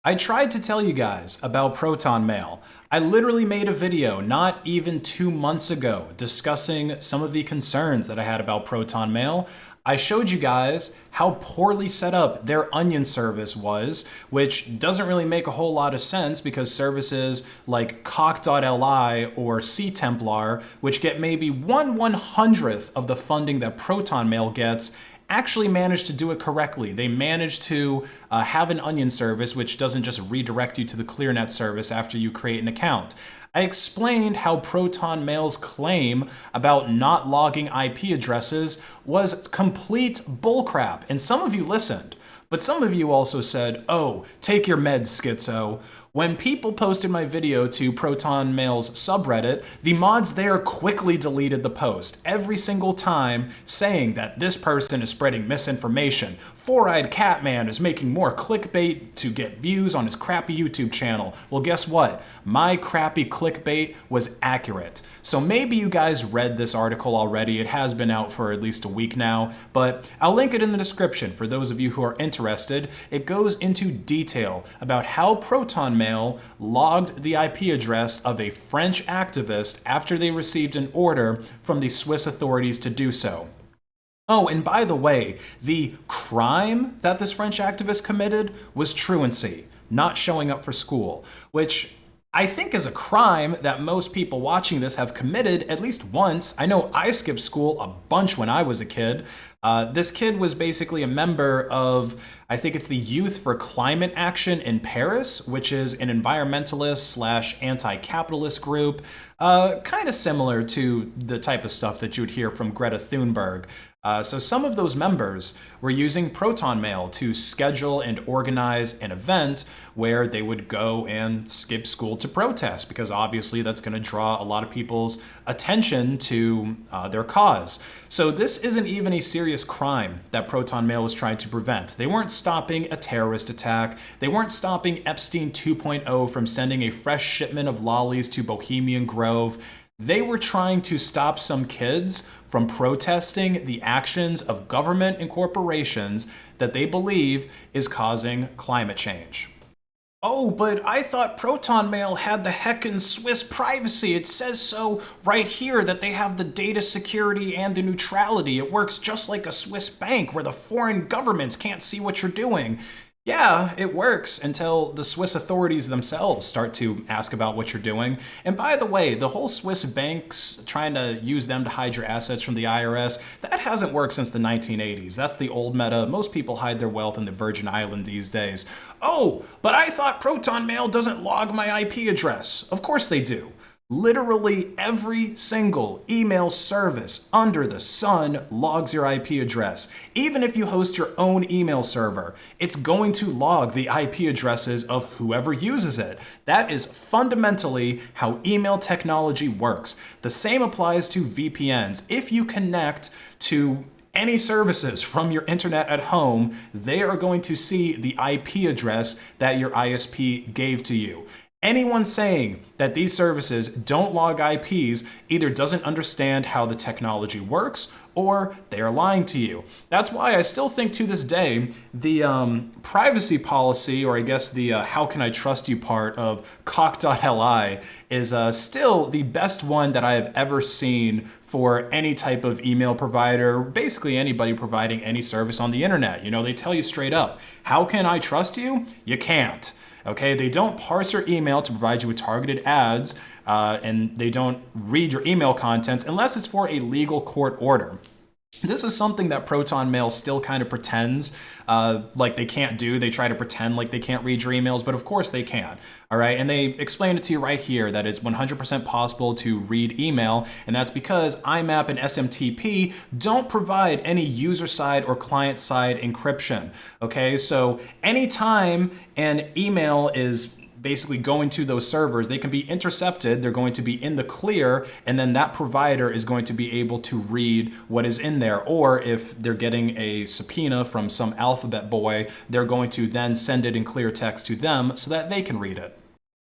I tried to tell you guys about Proton Mail. I literally made a video not even 2 months ago discussing some of the concerns that I had about Proton Mail. I showed you guys how poorly set up their onion service was, which doesn't really make a whole lot of sense because services like Cock.li or CTemplar, which get maybe 1/100th of the funding that Proton Mail gets, actually managed to do it correctly. They managed to have an onion service which doesn't just redirect you to the ClearNet service after you create an account. I explained how Proton Mail's claim about not logging IP addresses was complete bullcrap, and some of you listened. But some of you also said, oh, take your meds, schizo. When people posted my video to Proton Mail's subreddit, the mods there quickly deleted the post every single time, saying that this person is spreading misinformation. Four-Eyed Catman is making more clickbait to get views on his crappy YouTube channel. Well, guess what? My crappy clickbait was accurate. So maybe you guys read this article already. It has been out for at least a week now, but I'll link it in the description for those of you who are interested. It goes into detail about how Proton Mail logged the IP address of a French activist after they received an order from the Swiss authorities to do so. Oh, and by the way, the crime that this French activist committed was truancy, not showing up for school, which I think is a crime that most people watching this have committed at least once. I know I skipped school a bunch when I was a kid. This kid was basically a member of, I think it's the Youth for Climate Action in Paris, which is an environmentalist slash anti-capitalist group, kind of similar to the type of stuff that you would hear from Greta Thunberg. So some of those members were using Proton Mail to schedule and organize an event where they would go and skip school to protest, because obviously that's going to draw a lot of people's attention to their cause. So this isn't even a serious crime that Proton Mail was trying to prevent. They weren't stopping a terrorist attack. They weren't stopping Epstein 2.0 from sending a fresh shipment of lollies to Bohemian Grove. They were trying to stop some kids from protesting the actions of government and corporations that they believe is causing climate change. Oh, but I thought Proton Mail had the heckin' Swiss privacy. It says so right here that they have the data security and the neutrality. It works just like a Swiss bank where the foreign governments can't see what you're doing. Yeah, it works until the Swiss authorities themselves start to ask about what you're doing. And by the way, the whole Swiss banks trying to use them to hide your assets from the IRS, that hasn't worked since the 1980s. That's the old meta. Most people hide their wealth in the Virgin Islands these days. Oh, but I thought Proton Mail doesn't log my IP address. Of course they do. Literally every single email service under the sun logs your IP address. Even if you host your own email server, it's going to log the IP addresses of whoever uses it. That is fundamentally how email technology works. The same applies to VPNs. If you connect to any services from your internet at home, they are going to see the IP address that your ISP gave to you. Anyone saying that these services don't log IPs either doesn't understand how the technology works or they are lying to you. That's why I still think to this day the privacy policy, or I guess the how can I trust you part of Cock.li is still the best one that I have ever seen for any type of email provider, basically anybody providing any service on the internet. You know, they tell you straight up, how can I trust you? You can't. Okay, they don't parse your email to provide you with targeted ads, and they don't read your email contents unless it's for a legal court order. This is something that Proton Mail still kind of pretends like they can't do. They try to pretend like they can't read your emails, but of course they can. All right, and they explain it to you right here that it's 100% possible to read email, and that's because IMAP and SMTP don't provide any user-side or client-side encryption. Okay, so anytime an email is basically going to those servers, they can be intercepted, they're going to be in the clear, and then that provider is going to be able to read what is in there. Or if they're getting a subpoena from some alphabet boy, they're going to then send it in clear text to them so that they can read it.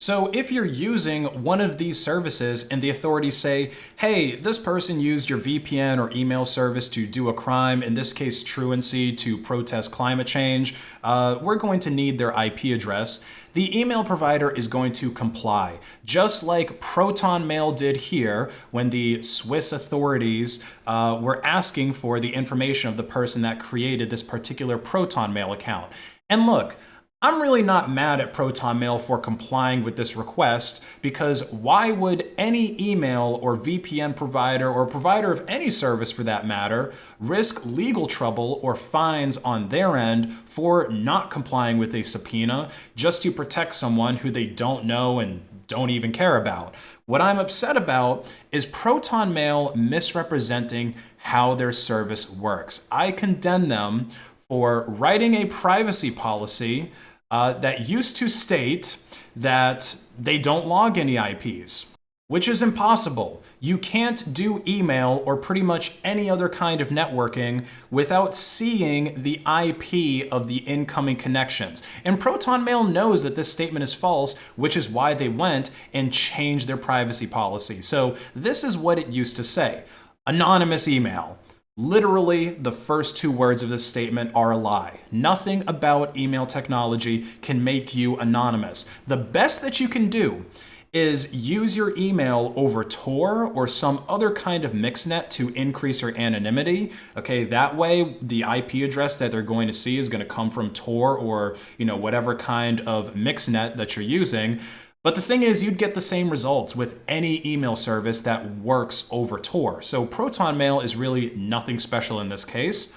So if you're using one of these services and the authorities say, hey, this person used your VPN or email service to do a crime, in this case truancy, to protest climate change, we're going to need their IP address. The email provider is going to comply, just like Proton Mail did here when the Swiss authorities were asking for the information of the person that created this particular Proton Mail account. And look, I'm really not mad at Proton Mail for complying with this request, because why would any email or VPN provider or provider of any service for that matter risk legal trouble or fines on their end for not complying with a subpoena just to protect someone who they don't know and don't even care about? What I'm upset about is Proton Mail misrepresenting how their service works. I condemn them for writing a privacy policy that used to state that they don't log any IPs, which is impossible. You can't do email or pretty much any other kind of networking without seeing the IP of the incoming connections. And Proton Mail knows that this statement is false, which is why they went and changed their privacy policy. So this is what it used to say: anonymous email. Literally, the first two words of this statement are a lie. Nothing about email technology can make you anonymous. The best that you can do is use your email over Tor or some other kind of mixnet to increase your anonymity. Okay, that way the IP address that they're going to see is going to come from Tor or, whatever kind of mixnet that you're using. But the thing is, you'd get the same results with any email service that works over Tor. So Proton Mail is really nothing special in this case.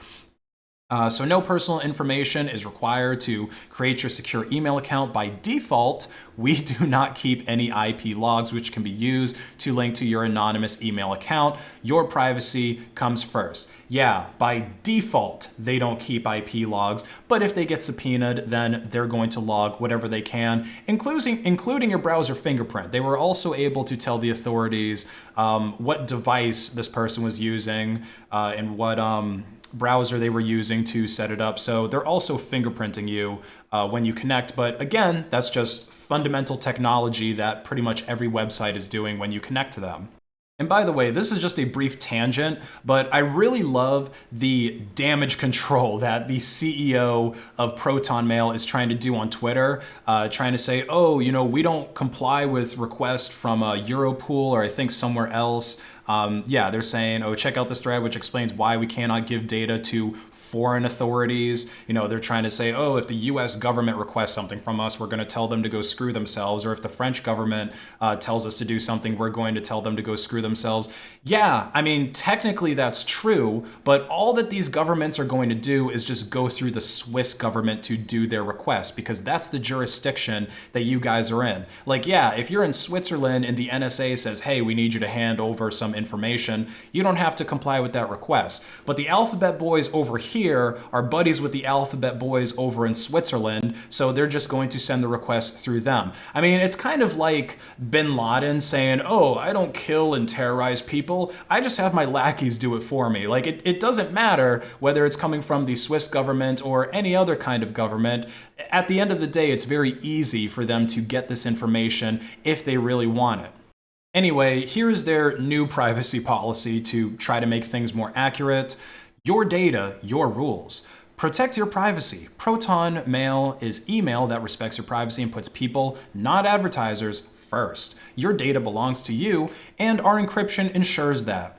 So no personal information is required to create your secure email account. By default, we do not keep any IP logs, which can be used to link to your anonymous email account. Your privacy comes first. Yeah, by default, they don't keep IP logs, but if they get subpoenaed, then they're going to log whatever they can, including your browser fingerprint. They were also able to tell the authorities what device this person was using and what browser they were using to set it up. So they're also fingerprinting you when you connect. But again, that's just fundamental technology that pretty much every website is doing when you connect to them. And by the way, this is just a brief tangent, but I really love the damage control that the CEO of Proton Mail is trying to do on Twitter, trying to say, oh, we don't comply with requests from Europool or I think somewhere else. Yeah, they're saying, oh, check out this thread, which explains why we cannot give data to foreign authorities. They're trying to say, oh, if the US government requests something from us, we're going to tell them to go screw themselves. Or if the French government tells us to do something, we're going to tell them to go screw themselves. Yeah, I mean, technically that's true, but all that these governments are going to do is just go through the Swiss government to do their request, because that's the jurisdiction that you guys are in. Like, yeah, if you're in Switzerland and the NSA says, hey, we need you to hand over some information, you don't have to comply with that request. But the Alphabet Boys over here are buddies with the Alphabet Boys over in Switzerland, so they're just going to send the request through them. I mean, it's kind of like Bin Laden saying, oh, I don't kill and terrorize people, I just have my lackeys do it for me. Like, it doesn't matter whether it's coming from the Swiss government or any other kind of government. At the end of the day, it's very easy for them to get this information if they really want it. Anyway, here is their new privacy policy to try to make things more accurate. Your data, your rules. Protect your privacy. Proton Mail is email that respects your privacy and puts people, not advertisers, first. Your data belongs to you, and our encryption ensures that.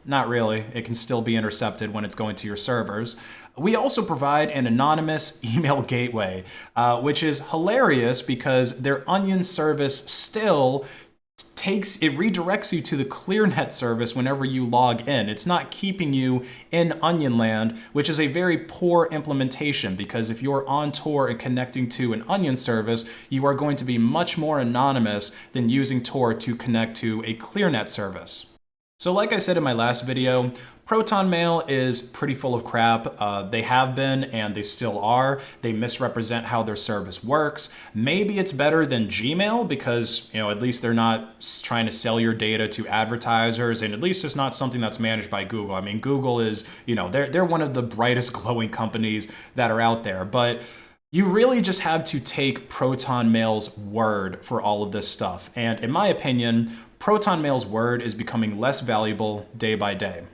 Not really. It can still be intercepted when it's going to your servers. We also provide an anonymous email gateway, which is hilarious because their Onion service still redirects you to the ClearNet service whenever you log in. It's not keeping you in Onion land, which is a very poor implementation, because if you're on Tor and connecting to an Onion service, you are going to be much more anonymous than using Tor to connect to a ClearNet service. So like I said in my last video, Proton Mail is pretty full of crap. They have been, and they still are. They misrepresent how their service works. Maybe it's better than Gmail because, at least they're not trying to sell your data to advertisers, and at least it's not something that's managed by Google. I mean, Google is, they're one of the brightest glowing companies that are out there. But You really just have to take Proton Mail's word for all of this stuff. And in my opinion, Proton Mail's word is becoming less valuable day by day.